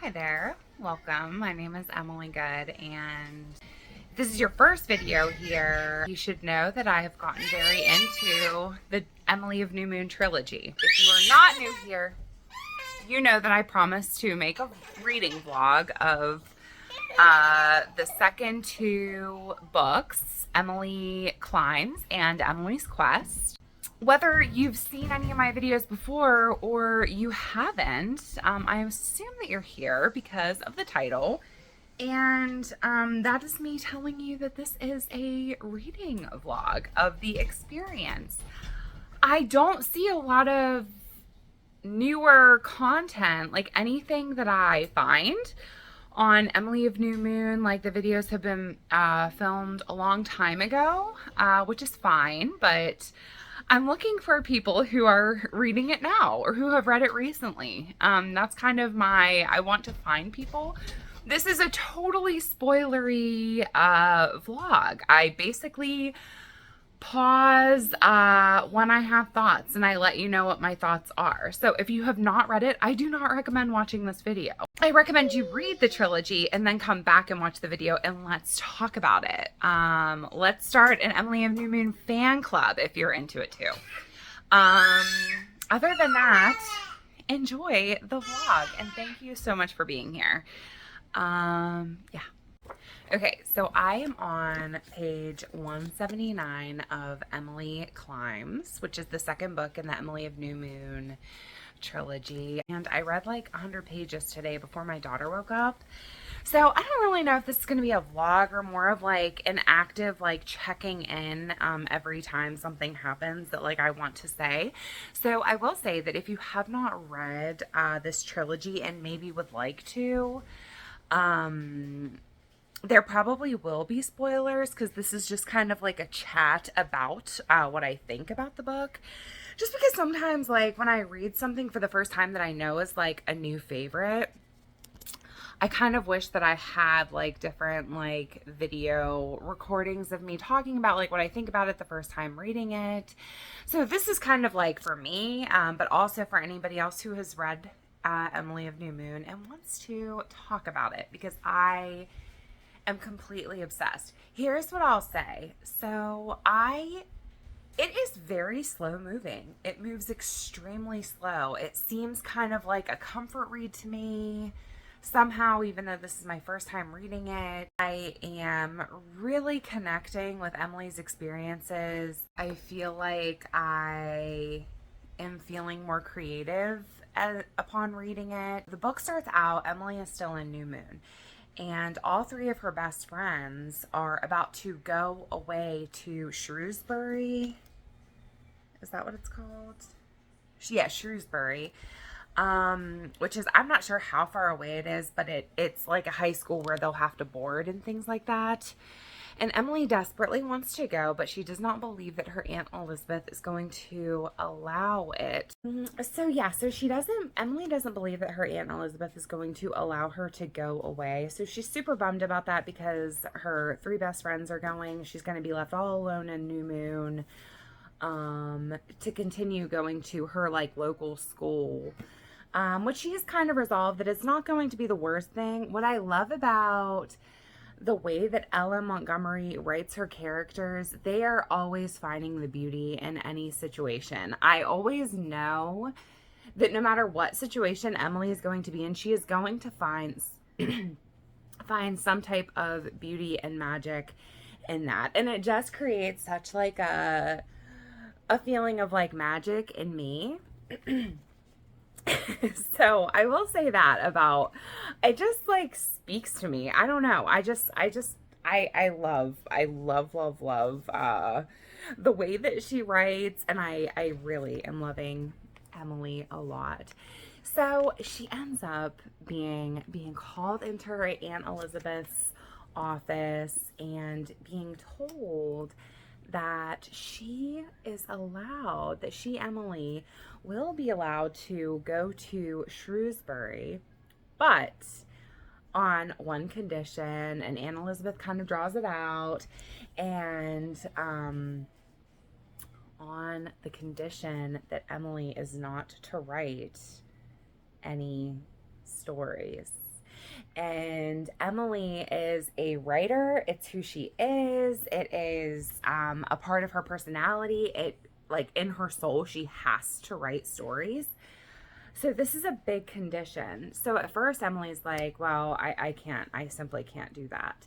Hi there, welcome. My name is Emily Good, and if this is your first video here, you should know that I have gotten very into the Emily of New Moon trilogy. If you are not new here, you know that I promised to make a reading vlog of the second two books, Emily Climbs and Emily's Quest. Whether you've seen any of my videos before or you haven't, I assume that you're here because of the title. And that is me telling you that this is a reading vlog of the experience. I don't see a lot of newer content, like anything that I find on Emily of New Moon, like the videos have been filmed a long time ago, which is fine, but I'm looking for people who are reading it now or who have read it recently. That's kind of I want to find people. This is a totally spoilery vlog. I basically pause when I have thoughts and I let you know what my thoughts are. So if you have not read it, I do not recommend watching this video. I recommend you read the trilogy and then come back and watch the video and let's talk about it. Let's start an Emily of New Moon fan club if you're into it too. Other than that, enjoy the vlog and thank you so much for being here. Yeah. Okay, so I am on page 179 of Emily Climbs, which is the second book in the Emily of New Moon trilogy. And I read like 100 pages today before my daughter woke up. So I don't really know if this is going to be a vlog or more of like an active like checking in every time something happens that like I want to say. So I will say that if you have not read this trilogy and maybe would like to, there probably will be spoilers because this is just kind of like a chat about what I think about the book. Just because sometimes like when I read something for the first time that I know is like a new favorite, I kind of wish that I had like different like video recordings of me talking about like what I think about it the first time reading it. So this is kind of like for me, but also for anybody else who has read Emily of New Moon and wants to talk about it because I am completely obsessed. Here's what I'll say. So it is very slow moving. It moves extremely slow. It seems kind of like a comfort read to me. Somehow, even though this is my first time reading it, I am really connecting with Emily's experiences. I feel like I am feeling more creative upon reading it. The book starts out, Emily is still in New Moon. And all three of her best friends are about to go away to Shrewsbury. Is that what it's called? Yeah, Shrewsbury. Which is, I'm not sure how far away it is, but it's like a high school where they'll have to board and things like that. And Emily desperately wants to go, but she does not believe that her Aunt Elizabeth is going to allow it. Emily doesn't believe that her Aunt Elizabeth is going to allow her to go away. So she's super bummed about that because her three best friends are going. She's going to be left all alone in New Moon, to continue going to her like local school. Which she has kind of resolved that it's not going to be the worst thing. What I love about the way that Ella Montgomery writes her characters, they are always finding the beauty in any situation. I always know that no matter what situation Emily is going to be in, she is going to find some type of beauty and magic in that. And it just creates such like a feeling of like magic in me. So I will say that about it, just like speaks to me. I don't know. I love the way that she writes, and I really am loving Emily a lot. So she ends up being called into her Aunt Elizabeth's office and being told that Emily, will be allowed to go to Shrewsbury, but on one condition, and Aunt Elizabeth kind of draws it out, and on the condition that Emily is not to write any stories And Emily is a writer. It's who she is. It is a part of her personality. It, like, in her soul, she has to write stories. So this is a big condition. So at first Emily's like, well, I can't, I simply can't do that.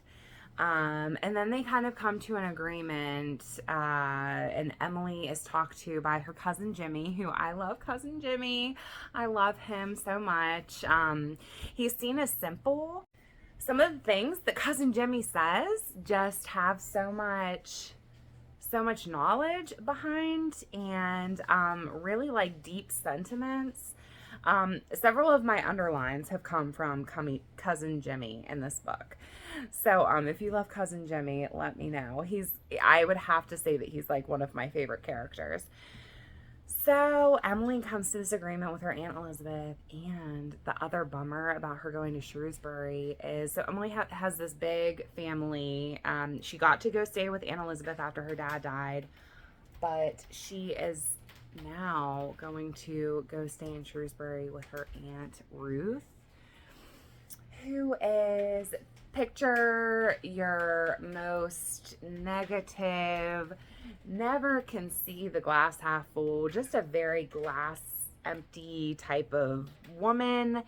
And then they kind of come to an agreement, and Emily is talked to by her cousin Jimmy, who I love cousin Jimmy. I love him so much. He's seen as simple. Some of the things that cousin Jimmy says just have so much knowledge behind, and really like deep sentiments. Several of my underlines have come from cousin Jimmy in this book. So if you love cousin Jimmy, let me know. I would have to say that he's like one of my favorite characters. So Emily comes to this agreement with her Aunt Elizabeth, and the other bummer about her going to Shrewsbury is, so Emily has this big family. She got to go stay with Aunt Elizabeth after her dad died, but she is now going to go stay in Shrewsbury with her Aunt Ruth, who is, picture your most negative, never can see the glass half full, just a very glass empty type of woman.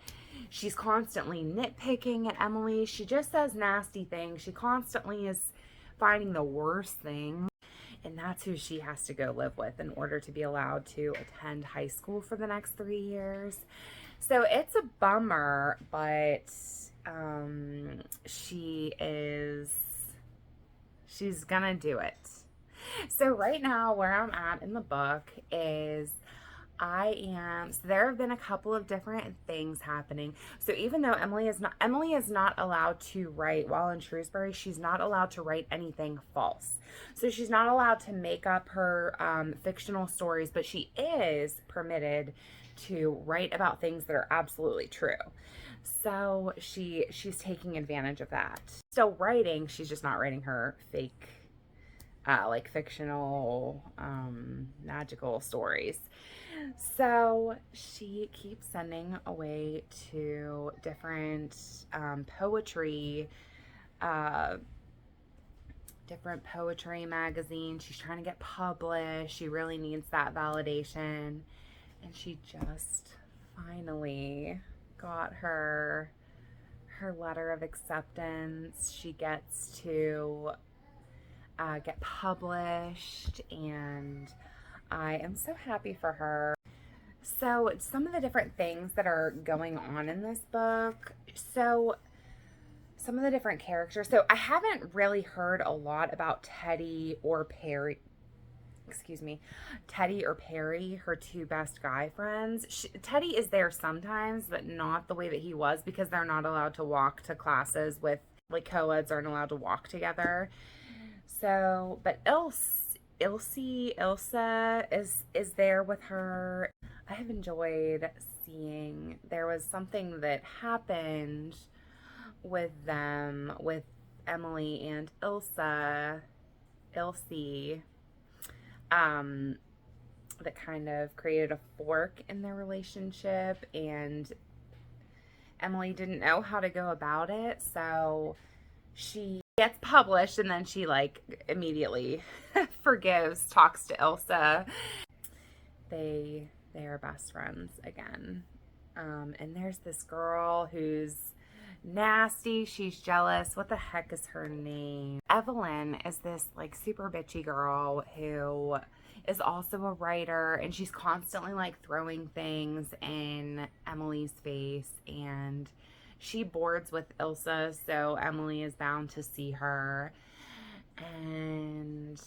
She's constantly nitpicking at Emily. She just says nasty things. She constantly is finding the worst thing. And that's who she has to go live with in order to be allowed to attend high school for the next 3 years. So it's a bummer, but she's gonna do it. So right now where I'm at in the book is so there have been a couple of different things happening. So even though Emily is not allowed to write while in Shrewsbury, she's not allowed to write anything false. So she's not allowed to make up her fictional stories, but she is permitted to write about things that are absolutely true. So she's taking advantage of that. Still writing, she's just not writing her fake like fictional magical stories. So she keeps sending away to different poetry magazines. She's trying to get published. She really needs that validation, and she just finally got her letter of acceptance. She gets to get published, and I am so happy for her. So some of the different things that are going on in this book. So some of the different characters. So I haven't really heard a lot about Teddy or Perry, her two best guy friends. Teddy is there sometimes, but not the way that he was, because they're not allowed to walk to classes with, like, co-eds aren't allowed to walk together. So, but Ilsa is there with her. I have enjoyed seeing, there was something that happened with them, with Emily and Ilse, that kind of created a fork in their relationship, and Emily didn't know how to go about it, so she gets published, and then she like immediately forgives, talks to Ilsa. They are best friends again. And there's this girl who's nasty. She's jealous. What the heck is her name? Evelyn is this like super bitchy girl who is also a writer, and she's constantly like throwing things in Emily's face, and she boards with Ilsa, so Emily is bound to see her. And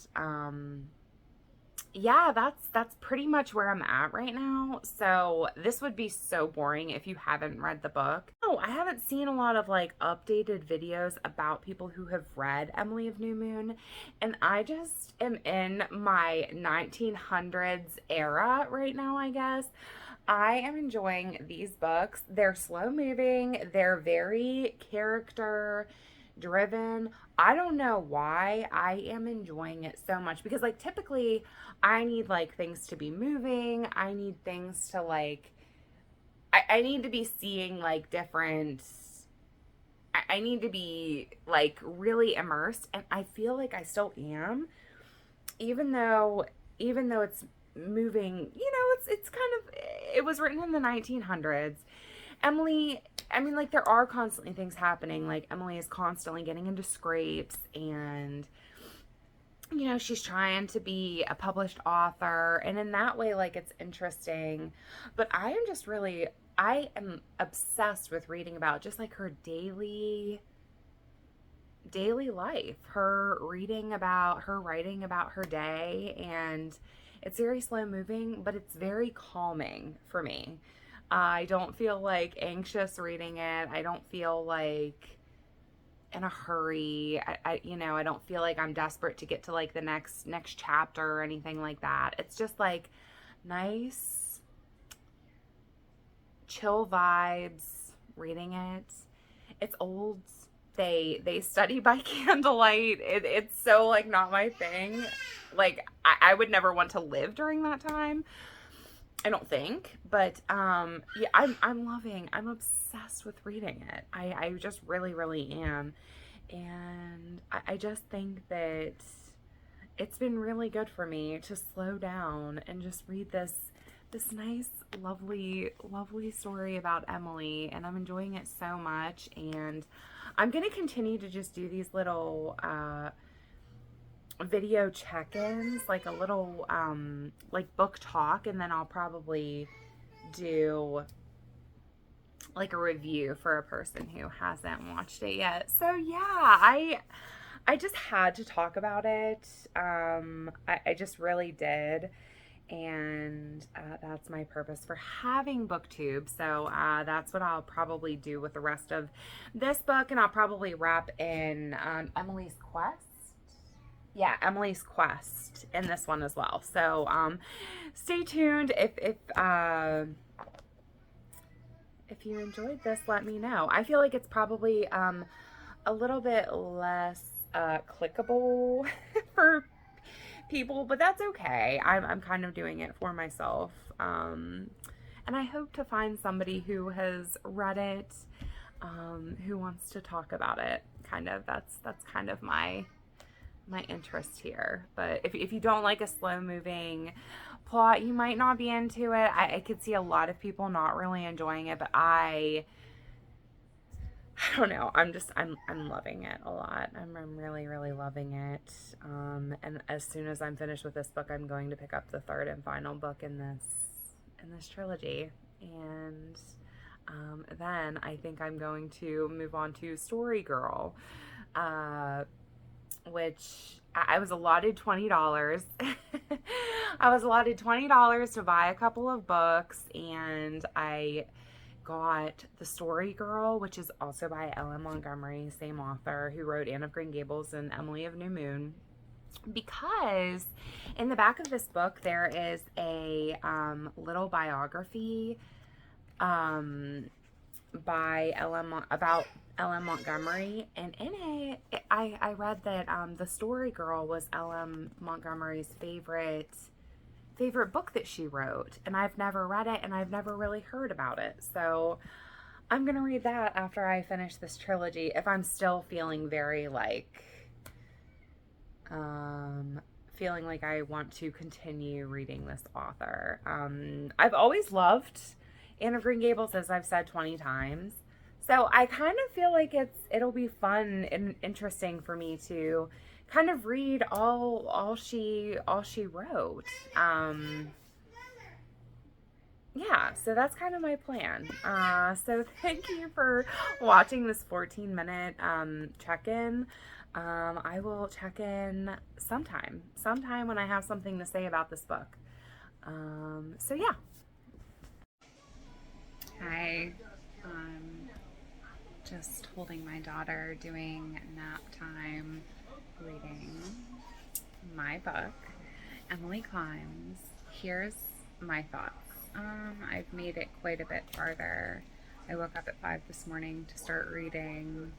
yeah, that's pretty much where I'm at right now. So this would be so boring if you haven't read the book. No, I haven't seen a lot of like updated videos about people who have read Emily of New Moon, and I just am in my 1900s era right now, I guess. I am enjoying these books. They're slow moving. They're very character driven. I don't know why I am enjoying it so much, because like typically I need like things to be moving. I need things to like, I need to be seeing like different I need to be like really immersed, and I feel like I still am, even though it's moving, it's kind of, it was written in the 1900s. Emily, I mean, like, there are constantly things happening. Like, Emily is constantly getting into scrapes, and she's trying to be a published author, and in that way, like, it's interesting. But I am obsessed with reading about just like her daily life, her writing about her day, and it's very slow moving, but it's very calming for me. I don't feel like anxious reading it. I don't feel like in a hurry. I don't feel like I'm desperate to get to like the next chapter or anything like that. It's just like nice, chill vibes reading it. It's old. They study by candlelight. It's so like not my thing. Like I would never want to live during that time, I don't think. But yeah, I'm obsessed with reading it. I just really am. And I just think that it's been really good for me to slow down and just read this nice, lovely story about Emily, and I'm enjoying it so much. And I'm going to continue to just do these little video check-ins, like a little like book talk, and then I'll probably do like a review for a person who hasn't watched it yet. So yeah, I just had to talk about it. I just really did. And that's my purpose for having Booktube. So that's what I'll probably do with the rest of this book, and I'll probably wrap in Emily's Quest. Yeah, Emily's Quest in this one as well. So stay tuned. If you enjoyed this, let me know. I feel like it's probably a little bit less clickable for people, but that's okay. I'm kind of doing it for myself, and I hope to find somebody who has read it, who wants to talk about it. Kind of that's kind of my interest here. But if you don't like a slow moving plot, you might not be into it. I could see a lot of people not really enjoying it, but I don't know. I'm loving it a lot. I'm really loving it. And as soon as I'm finished with this book, I'm going to pick up the third and final book in this trilogy. And then I think I'm going to move on to Story Girl, which I was allotted $20. I was allotted $20 to buy a couple of books, and I got The Story Girl, which is also by L.M. Montgomery, same author who wrote Anne of Green Gables and Emily of New Moon, because in the back of this book there is a little biography by about L.M. Montgomery, and in it I read that The Story Girl was L.M. Montgomery's favorite book that she wrote, and I've never read it, and I've never really heard about it. So I'm gonna read that after I finish this trilogy, if I'm still feeling very like feeling like I want to continue reading this author. I've always loved Anne of Green Gables, as I've said 20 times. So I kind of feel like it'll be fun and interesting for me to kind of read all she wrote. Yeah, so that's kind of my plan. So thank you for watching this 14-minute check-in. I will check in sometime when I have something to say about this book. So yeah. Hi. Just holding my daughter, doing nap time, reading my book, Emily Climbs. Here's my thoughts. I've made it quite a bit farther. I woke up at 5 this morning to start reading.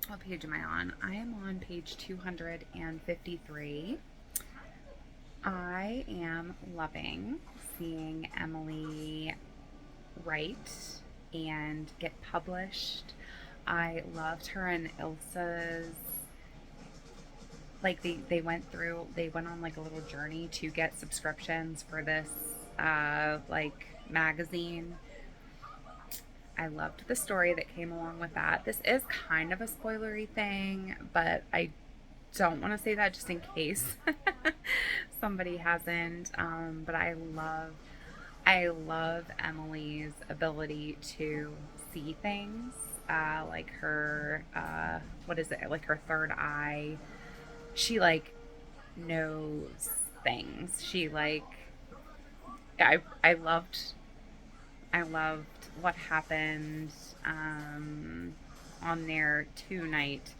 What page am I on? I am on page 253. I am loving seeing Emily write and get published. I loved her and Ilsa's, like they went on like a little journey to get subscriptions for this like magazine. I loved the story that came along with that. This is kind of a spoilery thing, but I don't want to say that just in case somebody hasn't. But I love Emily's ability to see things, like her, what is it? Like her third eye. She like knows things. She like, I loved what happened on their 2-night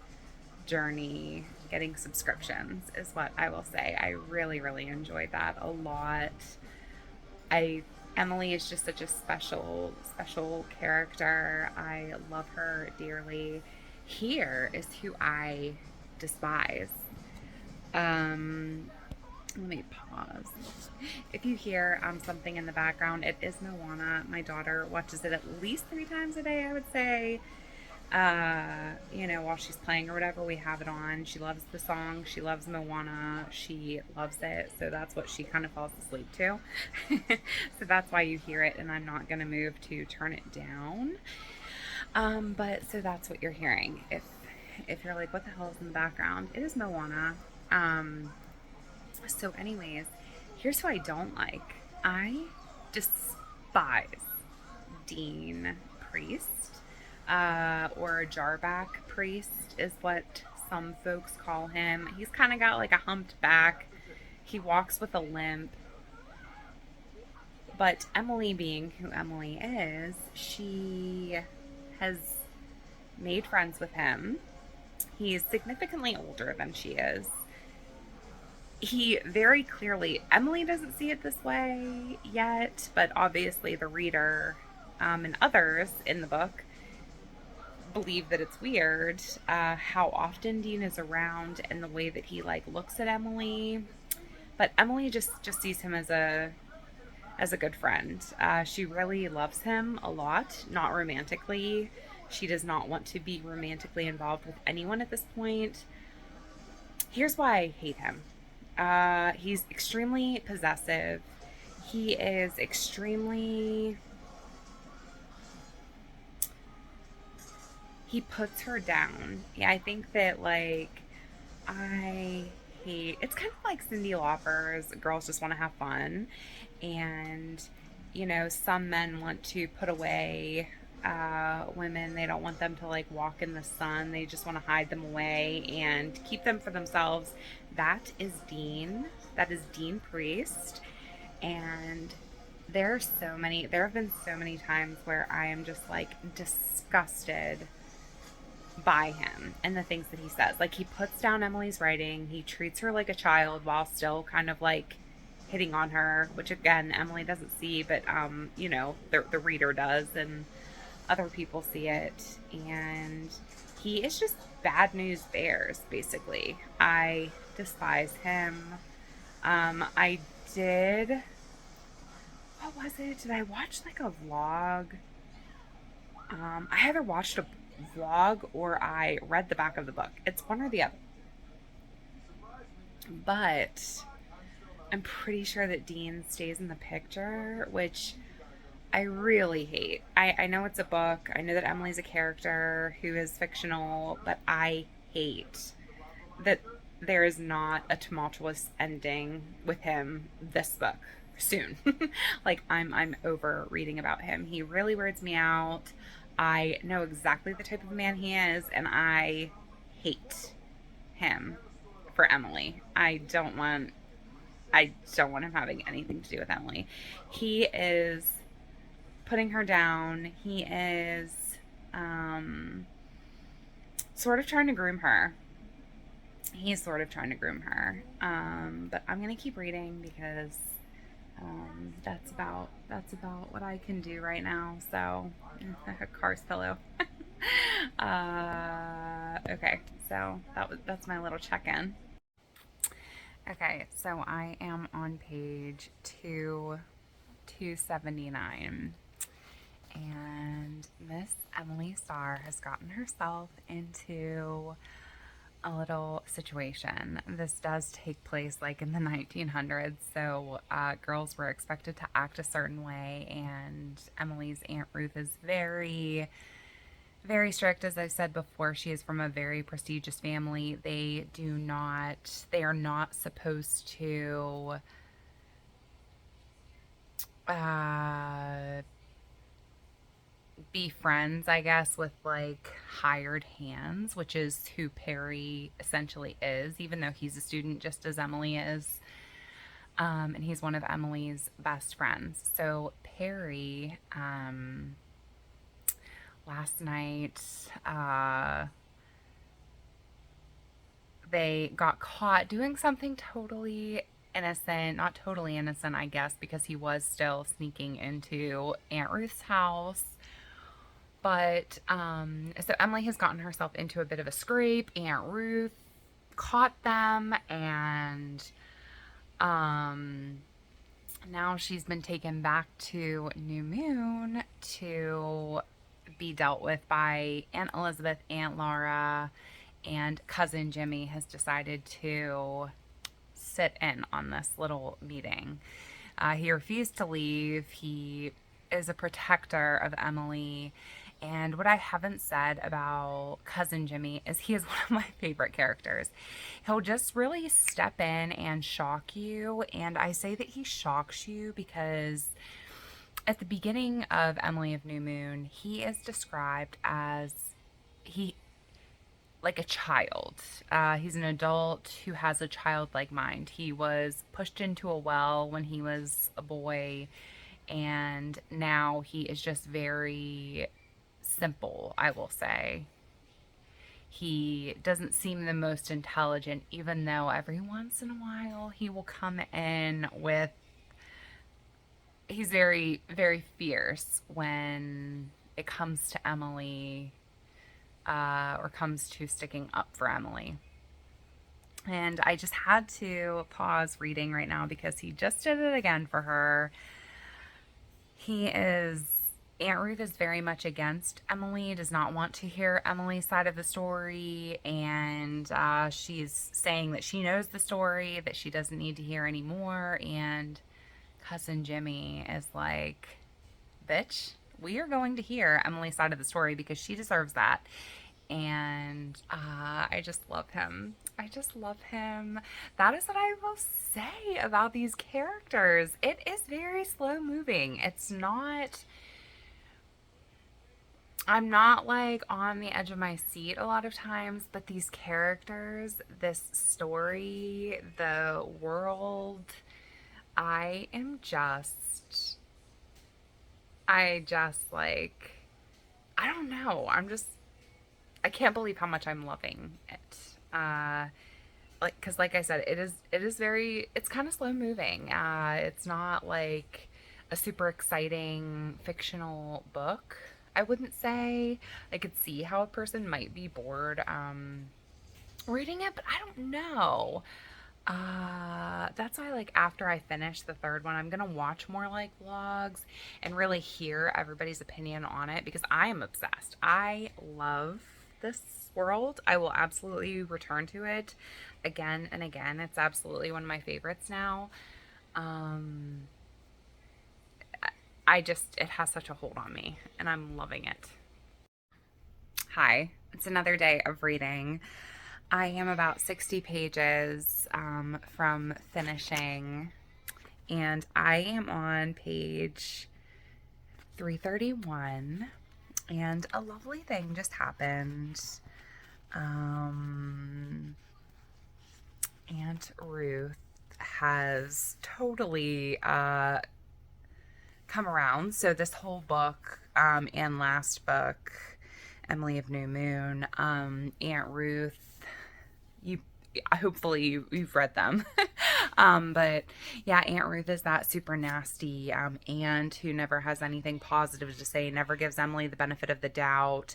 journey getting subscriptions is what I will say. I really, really enjoyed that a lot. Emily is just such a special character. I love her dearly. Here is who I despise. Let me pause. If you hear something in the background, it is Moana. My daughter watches it at least 3 times a day, I would say. You know, while she's playing or whatever, we have it on. She loves the song. She loves Moana. She loves it. So that's what she kind of falls asleep to. So that's why you hear it, and I'm not going to move to turn it down. But so that's what you're hearing. If you're like, what the hell is in the background? It is Moana. So anyways, here's who I don't like. I despise Dean Priest, or Jarback Priest is what some folks call him. He's kind of got like a humped back. He walks with a limp. But Emily, being who Emily is, she has made friends with him. He's significantly older than she is. He very clearly, Emily doesn't see it this way yet, but obviously the reader and others in the book believe that it's weird how often Dean is around and the way that he like looks at Emily. But Emily just sees him as a good friend. She really loves him a lot, not romantically. She does not want to be romantically involved with anyone at this point. Here's why I hate him. He's extremely possessive. He is extremely... He puts her down. Yeah, I think that, like, I hate... It's kind of like Cyndi Lauper's Girls Just Want to Have Fun. And, you know, some men want to put away women. They don't want them to like walk in the sun. They just want to hide them away and keep them for themselves. That is Dean. That is Dean Priest. And there have been so many times where I am just like disgusted by him and the things that he says. Like, he puts down Emily's writing. He treats her like a child while still kind of like hitting on her, which again Emily doesn't see, but you know, the reader does, and other people see it. And he is just bad news bears, basically. I despise him. I did, what was it? Did I watch like a vlog? I either watched a vlog or I read the back of the book. It's one or the other. But I'm pretty sure that Dean stays in the picture, which I really hate. I know it's a book. I know that Emily's a character who is fictional, but I hate that there is not a tumultuous ending with him this book soon. Like, I'm over reading about him. He really weirds me out. I know exactly the type of man he is, and I hate him for Emily. I don't want him having anything to do with Emily. He is putting her down. He is sort of trying to groom her. He's sort of trying to groom her. But I'm going to keep reading because that's about what I can do right now. So, a car's pillow. Okay, so that's my little check-in. Okay, so I am on page 279, and Miss Emily Starr has gotten herself into a little situation. This does take place like in the 1900s, so girls were expected to act a certain way, and Emily's Aunt Ruth is very, very strict. As I've said before, she is from a very prestigious family. They are not supposed to be friends, I guess, with like hired hands, which is who Perry essentially is, even though he's a student just as Emily is. And he's one of Emily's best friends. So Perry, last night, they got caught doing something totally innocent, not totally innocent, I guess, because he was still sneaking into Aunt Ruth's house. But so Emily has gotten herself into a bit of a scrape. Aunt Ruth caught them, and now she's been taken back to New Moon to be dealt with by Aunt Elizabeth, Aunt Laura, and Cousin Jimmy has decided to sit in on this little meeting. He refused to leave. He is a protector of Emily. And what I haven't said about Cousin Jimmy is he is one of my favorite characters. He'll just really step in and shock you. And I say that he shocks you because at the beginning of Emily of New Moon, he is described as like a child. He's an adult who has a childlike mind. He was pushed into a well when he was a boy, and now he is just very simple, I will say. He doesn't seem the most intelligent, even though every once in a while he will come in with, he's very, very fierce when it comes to Emily, or comes to sticking up for Emily. And I just had to pause reading right now because he just did it again for her. Aunt Ruth is very much against Emily, does not want to hear Emily's side of the story, and she's saying that she knows the story, that she doesn't need to hear any more, and Cousin Jimmy is like, bitch, we are going to hear Emily's side of the story because she deserves that. And I just love him. I just love him. That is what I will say about these characters. It is very slow moving. It's not... I'm not like on the edge of my seat a lot of times, but these characters, this story, the world, I just like, I don't know. I can't believe how much I'm loving it. Cause like I said, it's kind of slow moving. It's not like a super exciting fictional book. I wouldn't say. I could see how a person might be bored reading it, but I don't know. That's why, like, after I finish the third one, I'm gonna watch more like vlogs and really hear everybody's opinion on it because I am obsessed. I love this world. I will absolutely return to it again and again. It's absolutely one of my favorites now. It has such a hold on me, and I'm loving it. Hi, it's another day of reading. I am about 60 pages from finishing, and I am on page 331, and a lovely thing just happened. Aunt Ruth has totally come around. So this whole book and last book, Emily of New Moon, Aunt Ruth, hopefully you've read them. But yeah, Aunt Ruth is that super nasty aunt who never has anything positive to say, never gives Emily the benefit of the doubt.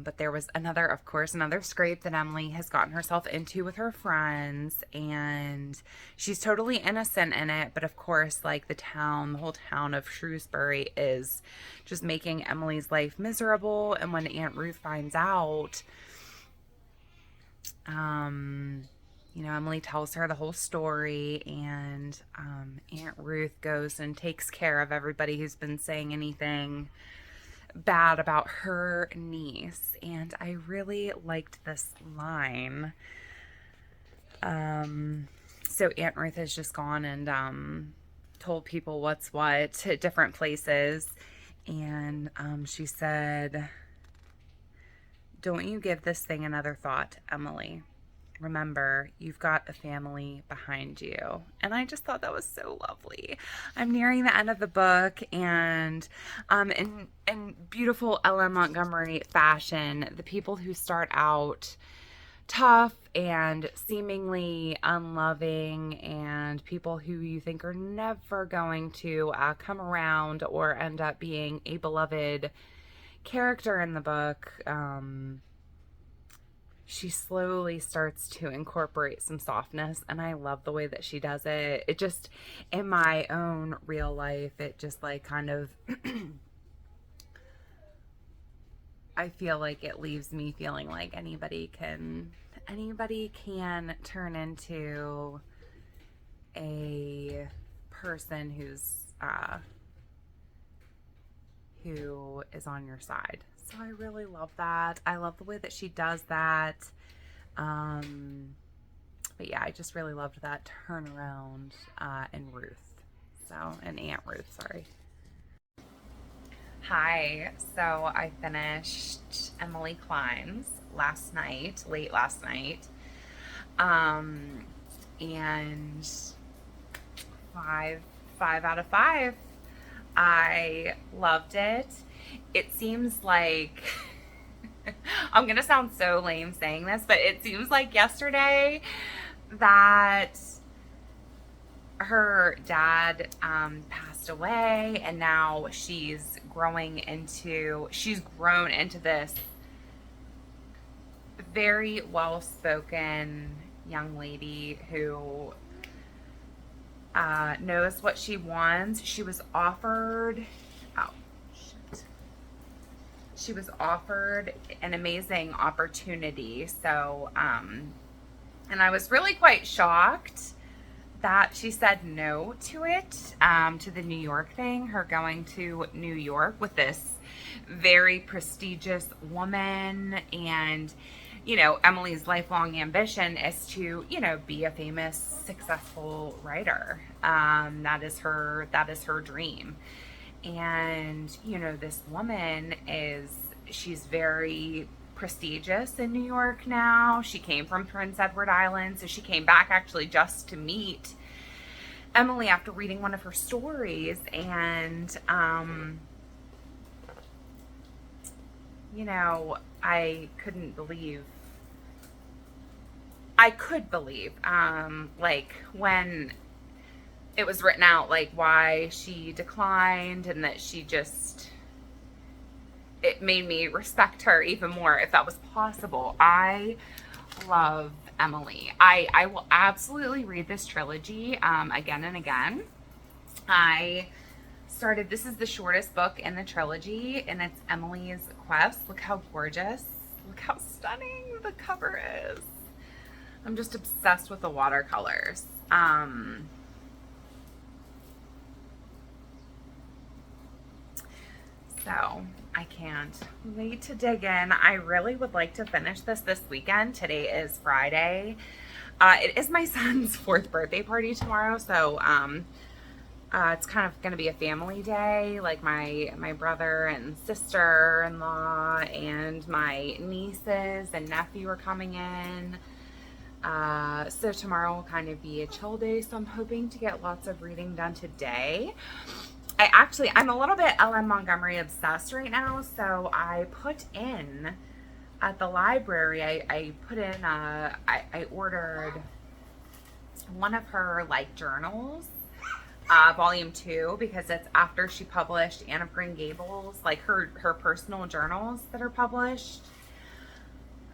But there was another, of course, another scrape that Emily has gotten herself into with her friends, and she's totally innocent in it. But of course, like the whole town of Shrewsbury is just making Emily's life miserable. And when Aunt Ruth finds out, Emily tells her the whole story, and Aunt Ruth goes and takes care of everybody who's been saying anything bad about her niece. And I really liked this line. So Aunt Ruth has just gone and told people what's what at different places, and she said, "Don't you give this thing another thought, Emily. Remember, you've got a family behind you." And I just thought that was so lovely. I'm nearing the end of the book, and in beautiful Ella Montgomery fashion, the people who start out tough and seemingly unloving, and people who you think are never going to come around or end up being a beloved character in the book, she slowly starts to incorporate some softness, and I love the way that she does it. It just, in my own real life, it just like kind of I feel like it leaves me feeling like anybody can turn into a person who is on your side. So I really love that. I love the way that she does that. But yeah, I just really loved that turnaround in Ruth. In Aunt Ruth, sorry. Hi, so I finished Emily Climbs late last night. And five out of 5. I loved it. It seems like I'm gonna sound so lame saying this, but it seems like yesterday that her dad passed away, and now she's grown into this very well-spoken young lady who knows what she wants. She was offered an amazing opportunity. So, and I was really quite shocked that she said no to it, to the New York thing, her going to New York with this very prestigious woman. And, Emily's lifelong ambition is to, be a famous, successful writer. That is her dream. And, this woman she's very prestigious in New York now. She came from Prince Edward Island, so she came back actually just to meet Emily after reading one of her stories. And, I could believe, like when it was written out, like why she declined, and that it made me respect her even more, if that was possible. I love Emily. I will absolutely read this trilogy again and again. This is the shortest book in the trilogy, and it's Emily's Quest. Look how gorgeous, look how stunning the cover is. I'm just obsessed with the watercolors. So I can't wait to dig in. I really would like to finish this weekend. Today is Friday. It is my son's 4th birthday party tomorrow, so it's kind of going to be a family day. Like my brother and sister-in-law and my nieces and nephew are coming in. So tomorrow will kind of be a chill day, so I'm hoping to get lots of reading done today. I'm a little bit Ellen Montgomery obsessed right now, so I put in at the library, I ordered one of her like journals, volume 2, because it's after she published Anne of Green Gables, like her personal journals that are published.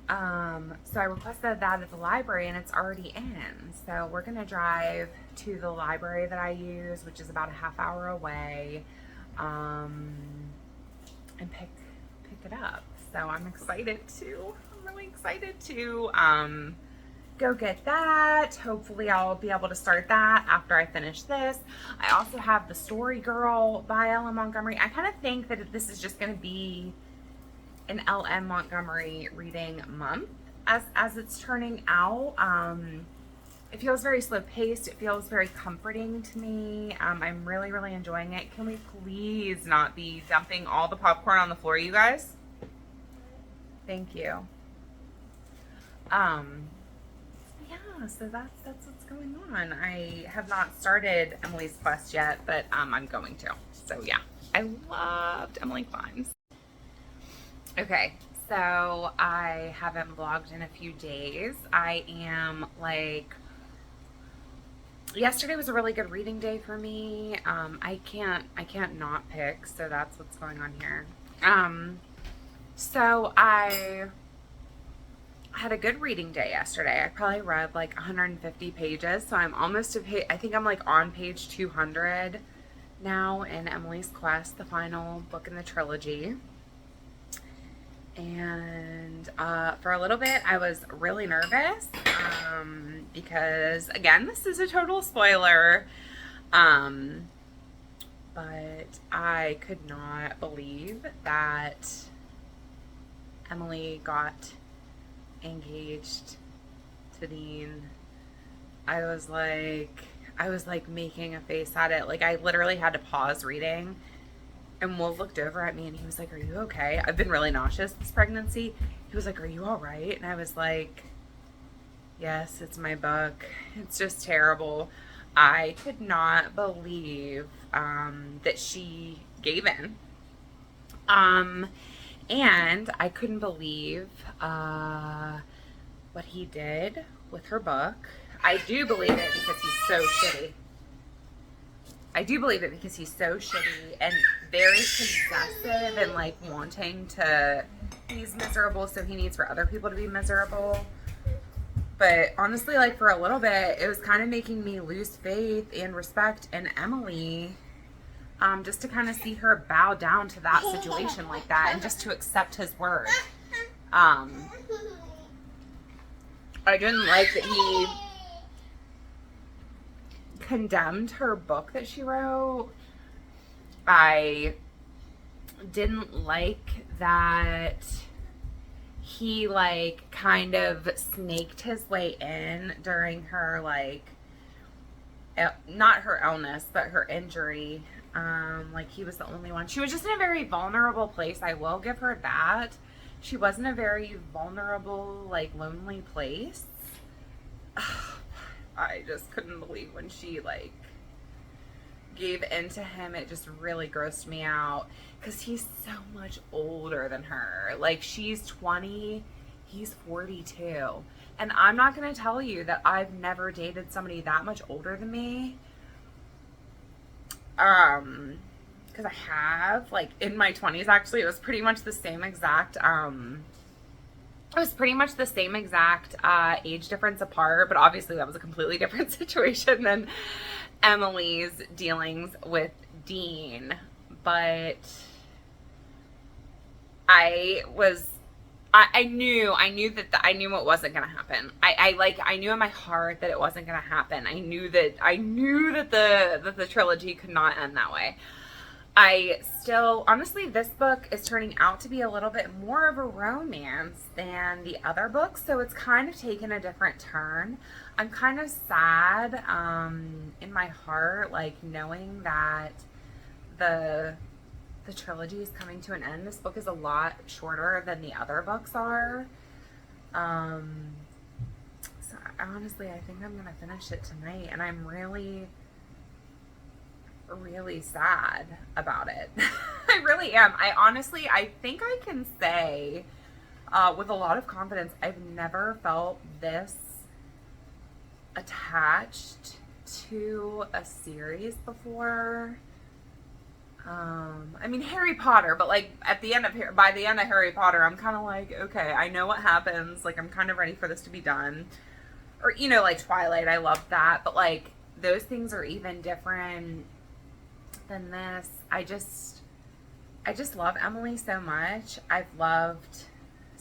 So I requested that at the library, and it's already in. So we're gonna drive to the library that I use, which is about a half hour away, and pick it up. So I'm excited to. I'm really excited to go get that. Hopefully I'll be able to start that after I finish this. I also have The Story Girl by Ellen Montgomery. I kind of think that this is just going to be an L.M. Montgomery reading month as it's turning out. It feels very slow paced. It feels very comforting to me. I'm really enjoying it. Can we please not be dumping all the popcorn on the floor, you guys? Thank you. Yeah, so that's what's going on. I have not started Emily's Quest yet, but I'm going to. So yeah, I loved Emily Climbs. Okay, so I haven't vlogged in a few days. I am like, yesterday was a really good reading day for me. I can't not pick, so that's what's going on here. So I had a good reading day yesterday. I probably read like 150 pages, so I'm almost I think I'm like on page 200 now in Emily's Quest, the final book in the trilogy. And for a little bit I was really nervous because again, this is a total spoiler, but I could not believe that Emily got engaged to Dean. I was like making a face at it. Like I literally had to pause reading, and Will looked over at me and he was like, "Are you okay?" I've been really nauseous this pregnancy. He was like, "Are you all right?" And I was like, "Yes, it's my book. It's just terrible." I could not believe that she gave in. And I couldn't believe what he did with her book. I do believe it because he's so shitty. I do believe it because he's so shitty and very possessive and like wanting to, he's miserable, so he needs for other people to be miserable. But honestly, like for a little bit, it was kind of making me lose faith and respect in Emily. Just to kind of see her bow down to that situation like that and just to accept his word. I didn't like that he condemned her book that she wrote. I didn't like that he like kind of snaked his way in during her like, not her illness, but her injury. Like he was the only one. She was just in a very vulnerable place. I will give her that. She was in a very vulnerable, like lonely place. I just couldn't believe when she like gave in to him. It just really grossed me out because he's so much older than her. Like she's 20, he's 42. And I'm not going to tell you that I've never dated somebody that much older than me. Because I have, like, in my 20s, actually, it was pretty much the same exact, age difference apart, but obviously that was a completely different situation than Emily's dealings with Dean. But I knew what wasn't gonna happen. I knew in my heart that it wasn't gonna happen. I knew that the trilogy could not end that way. Honestly, this book is turning out to be a little bit more of a romance than the other books, so it's kind of taken a different turn. I'm kind of sad in my heart, like knowing that the trilogy is coming to an end. This book is a lot shorter than the other books are. So honestly, I think I'm gonna finish it tonight, and I'm really sad about it. I really am. I think I can say with a lot of confidence, I've never felt this attached to a series before. I mean Harry Potter, but like by the end of Harry Potter, I'm kind of like, okay, I know what happens. Like I'm kind of ready for this to be done. Or you know, like Twilight, I love that, but like those things are even different than this. I just love Emily so much. I've loved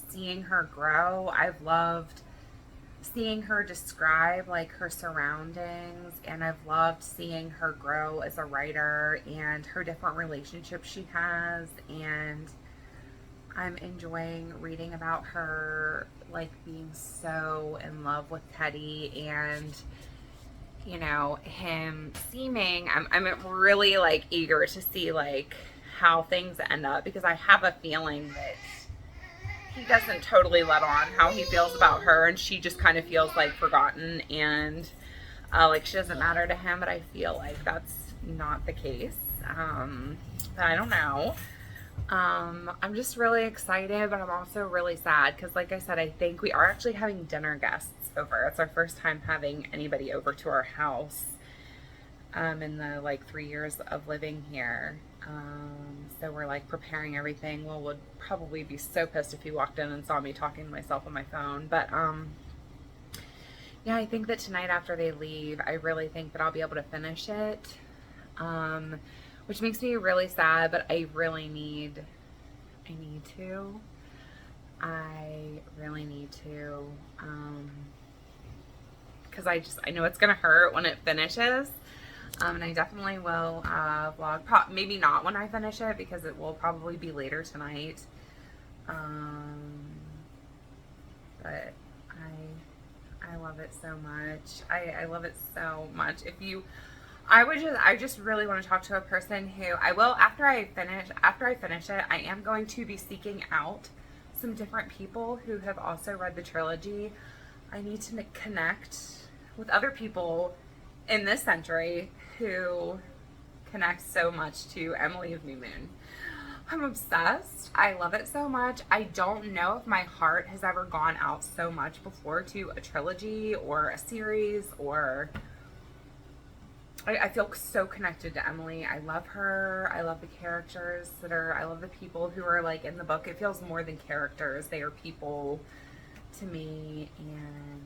seeing her grow. I've loved seeing her describe like her surroundings, and I've loved seeing her grow as a writer and her different relationships she has, and I'm enjoying reading about her like being so in love with Teddy, and you know, him seeming I'm really like eager to see like how things end up, because I have a feeling that he doesn't totally let on how he feels about her, and she just kind of feels like forgotten and like she doesn't matter to him, but I feel like that's not the case. But I don't know. I'm just really excited, but I'm also really sad because like I said, I think we are actually having dinner guests over. It's our first time having anybody over to our house in the like 3 years of living here. So we're like preparing everything. Well, would probably be so pissed if he walked in and saw me talking to myself on my phone. But yeah, I think that tonight after they leave, I really think that I'll be able to finish it. Which makes me really sad, but I really need to. I really need to. Because I know it's gonna hurt when it finishes. And I definitely will vlog. Maybe not when I finish it, because it will probably be later tonight. But I love it so much. I love it so much. I just really want to talk to a person who I will after I finish it. I am going to be seeking out some different people who have also read the trilogy. I need to connect with other people in this century who connect so much to Emily of New Moon. I'm obsessed. I love it so much. I don't know if my heart has ever gone out so much before to a trilogy or a series, or I feel so connected to Emily. I love her. I love the characters I love the people who are like in the book. It feels more than characters. They are people to me, and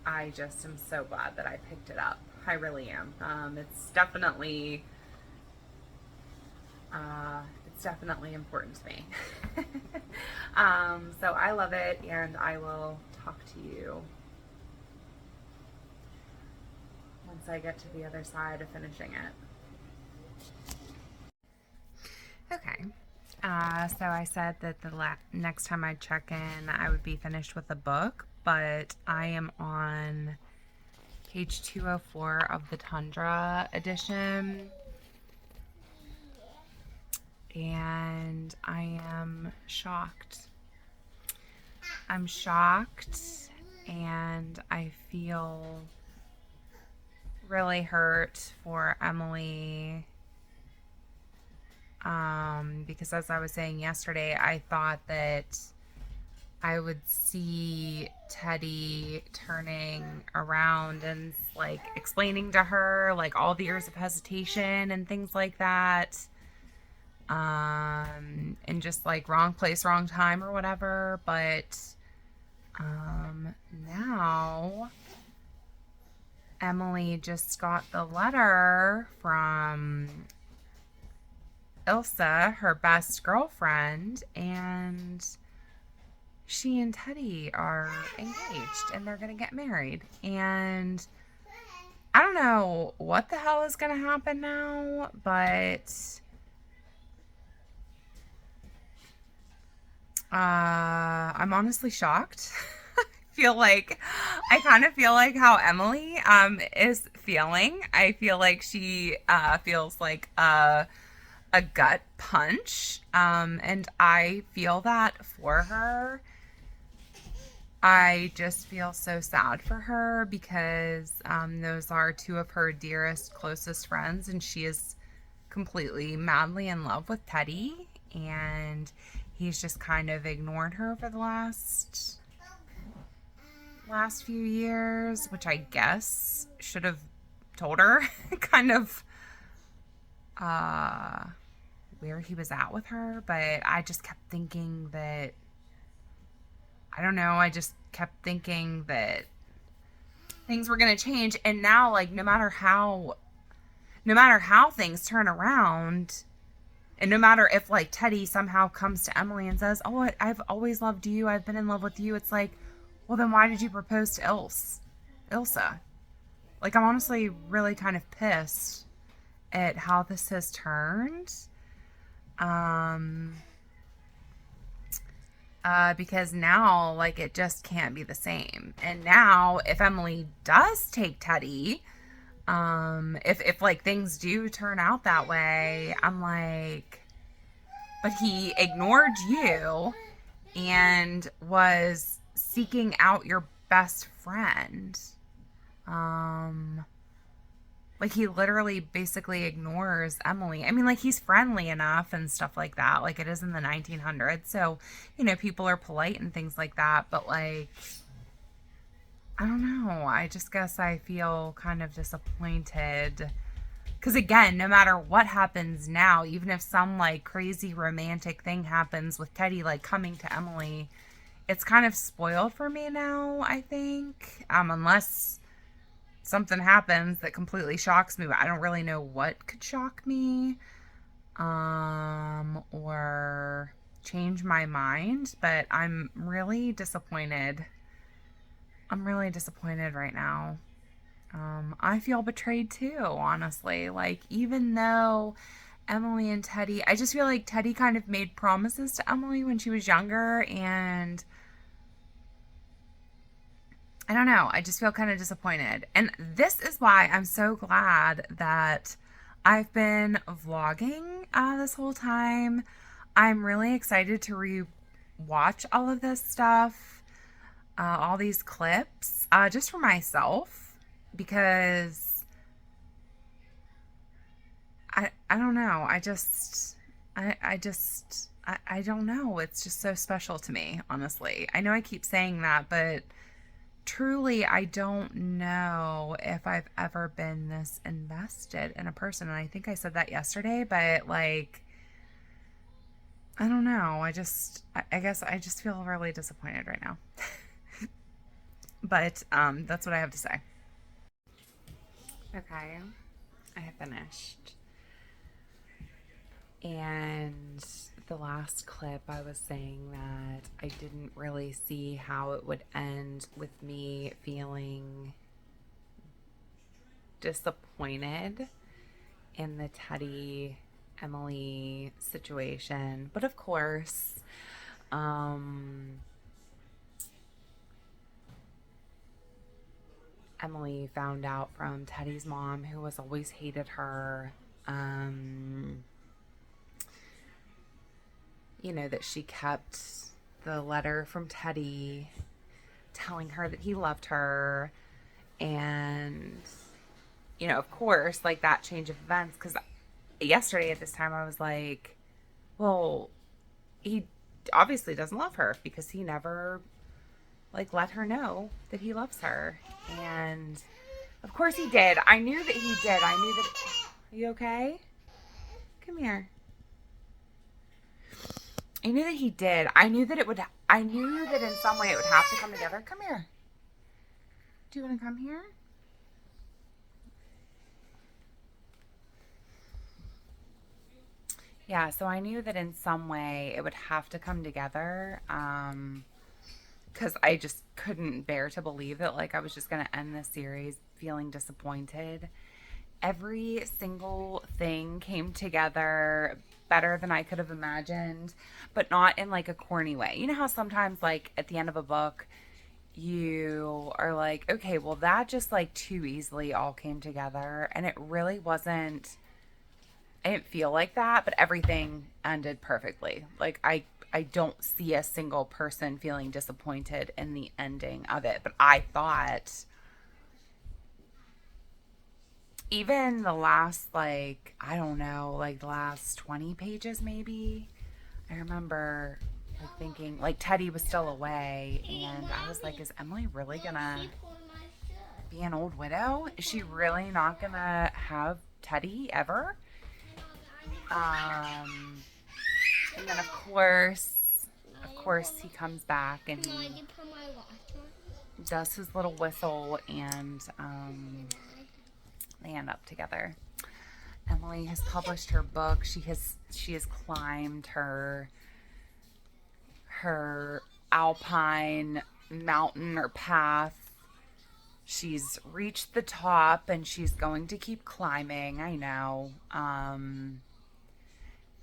I just am so glad that I picked it up. I really am. It's definitely important to me. So I love it, and I will talk to you once I get to the other side of finishing it. Okay. So I said that the next time I check in, I would be finished with the book, but I am on page 204 of the Tundra edition, and I am shocked. I'm shocked, and I feel really hurt for Emily, because as I was saying yesterday, I thought that I would see Teddy turning around and like explaining to her like all the years of hesitation and things like that, and just like wrong place, wrong time or whatever. But now Emily just got the letter from Ilsa, her best girlfriend, and she and Teddy are engaged and they're going to get married. And I don't know what the hell is going to happen now, but I'm honestly shocked. I kind of feel like how Emily is feeling. I feel like she feels like a gut punch, and I feel that for her. I just feel so sad for her because those are two of her dearest, closest friends, and she is completely madly in love with Teddy, and he's just kind of ignored her for the last last few years, which I guess should have told her kind of uh where he was at with her, but I just kept thinking that I don't know, I just kept thinking that things were going to change, and now like no matter how things turn around, and no matter if like Teddy somehow comes to Emily and says, "Oh, I've always loved you. I've been in love with you." It's like, well, then why did you propose to Ilsa? Like, I'm honestly really kind of pissed at how this has turned. Um, because now, like, it just can't be the same. And now, if Emily does take Teddy, if like things do turn out that way, I'm like, but he ignored you and was seeking out your best friend. Like he literally basically ignores Emily. I mean, like he's friendly enough and stuff like that. Like it is in the 1900s. So, people are polite and things like that. But like, I don't know. I just guess I feel kind of disappointed. Because again, no matter what happens now, even if some like crazy romantic thing happens with Teddy like coming to Emily, it's kind of spoiled for me now, I think. Unless something happens that completely shocks me, but I don't really know what could shock me or change my mind, but I'm really disappointed. I'm really disappointed right now. I feel betrayed too, honestly. Like, even though Emily and Teddy, I just feel like Teddy kind of made promises to Emily when she was younger, and I don't know. I just feel kind of disappointed. And this is why I'm so glad that I've been vlogging this whole time. I'm really excited to re-watch all of this stuff, all these clips, just for myself, because I don't know. I don't know. It's just so special to me, honestly. I know I keep saying that, but truly, I don't know if I've ever been this invested in a person. And I think I said that yesterday, but like, I don't know. I guess I just feel really disappointed right now. But that's what I have to say. Okay, I have finished. And the last clip, I was saying that I didn't really see how it would end with me feeling disappointed in the Teddy Emily situation. But of course, Emily found out from Teddy's mom, who has always hated her, that she kept the letter from Teddy telling her that he loved her. And, of course, like that change of events, because yesterday at this time I was like, well, he obviously doesn't love her because he never like let her know that he loves her. And of course he did. I knew that he did. I knew that. Are you okay? Come here. I knew that he did. I knew that in some way it would have to come together. Come here. Do you want to come here? Yeah, so I knew that in some way it would have to come together. Because I just couldn't bear to believe that like I was just going to end this series feeling disappointed. Every single thing came together better than I could have imagined, but not in like a corny way. You know how sometimes like at the end of a book you are like, okay, well that just like too easily all came together, and it really wasn't. I didn't feel like that, but everything ended perfectly. Like I don't see a single person feeling disappointed in the ending of it, but I thought even the last, like, I don't know, like the last 20 pages maybe, I remember like thinking, like Teddy was still away, and I was like, is Emily really gonna be an old widow? Is she really not gonna have Teddy ever? And then of course he comes back and he does his little whistle, and they end up together. Emily has published her book. She has climbed her alpine mountain or path. She's reached the top and she's going to keep climbing. I know. And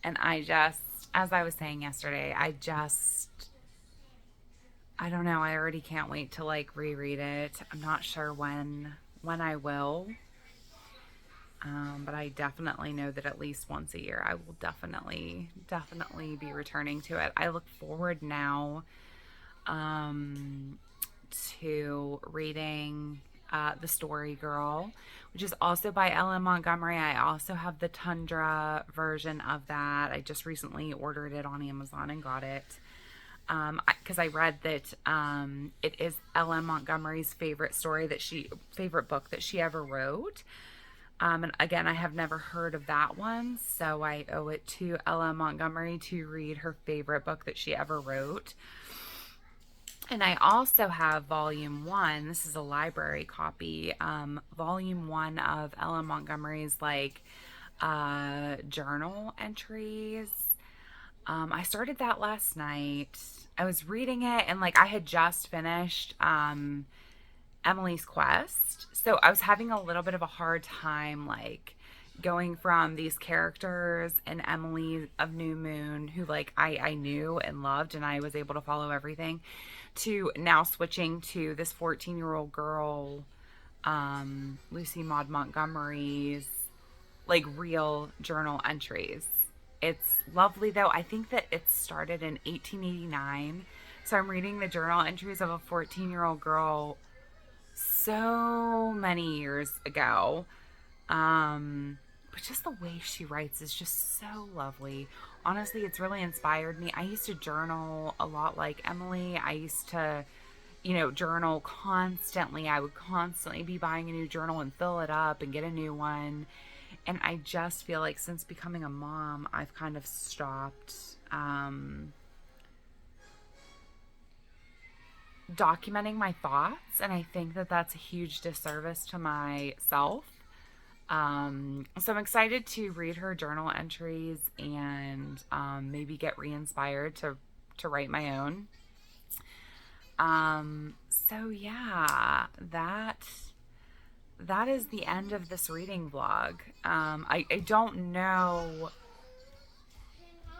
I just, as I was saying yesterday, I don't know. I already can't wait to like reread it. I'm not sure when I will. But I definitely know that at least once a year I will definitely be returning to it. I look forward now to reading The Story Girl, which is also by L.M. Montgomery. I also have the Tundra version of that. I just recently ordered it on Amazon and got it. Because I read that it is L.M. Montgomery's favorite book that she ever wrote. And again, I have never heard of that one, so I owe it to L.M. Montgomery to read her favorite book that she ever wrote. And I also have Volume 1. This is a library copy. Volume 1 of L.M. Montgomery's journal entries. I started that last night. I was reading it, and I had just finished Emily's Quest. So I was having a little bit of a hard time going from these characters in Emily of New Moon, who I knew and loved and I was able to follow everything, to now switching to this 14-year-old girl, Lucy Maud Montgomery's real journal entries. It's lovely though. I think that it started in 1889. So I'm reading the journal entries of a 14-year-old girl so many years ago. But just the way she writes is just so lovely. Honestly, it's really inspired me. I used to journal a lot like Emily. I used to, journal constantly. I would constantly be buying a new journal and fill it up and get a new one. And I just feel like since becoming a mom, I've kind of stopped documenting my thoughts, and I think that that's a huge disservice to myself. So I'm excited to read her journal entries and maybe get re-inspired to write my own. So yeah, that is the end of this reading vlog. I don't know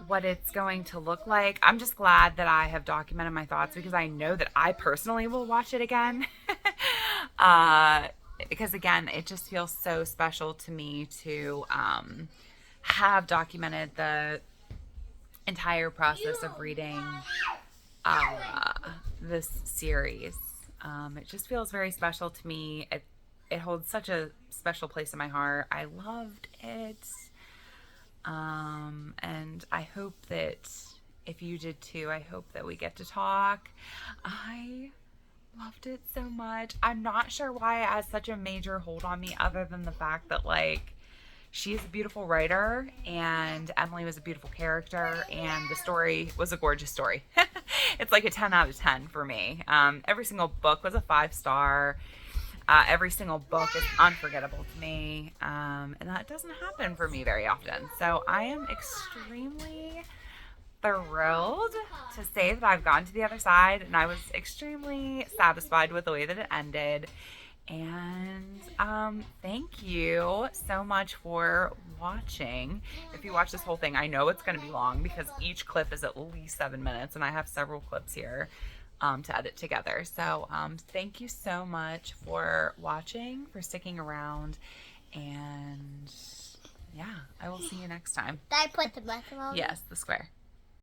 what it's going to look like. I'm just glad that I have documented my thoughts, because I know that I personally will watch it again. Because again, it just feels so special to me to have documented the entire process of reading this series. It just feels very special to me. It holds such a special place in my heart. I loved it. And I hope that if you did too, I hope that we get to talk. I loved it so much. I'm not sure why it has such a major hold on me, other than the fact that she's a beautiful writer and Emily was a beautiful character and the story was a gorgeous story. It's like a 10 out of 10 for me. Every single book was a 5-star. Every single book is unforgettable to me, and that doesn't happen for me very often. So I am extremely thrilled to say that I've gotten to the other side, and I was extremely satisfied with the way that it ended. And thank you so much for watching. If you watch this whole thing, I know it's going to be long because each clip is at least 7 minutes, and I have several clips here to edit together. So thank you so much for watching, for sticking around, and yeah, I will see you next time. Did I put the button on? Yes, the square.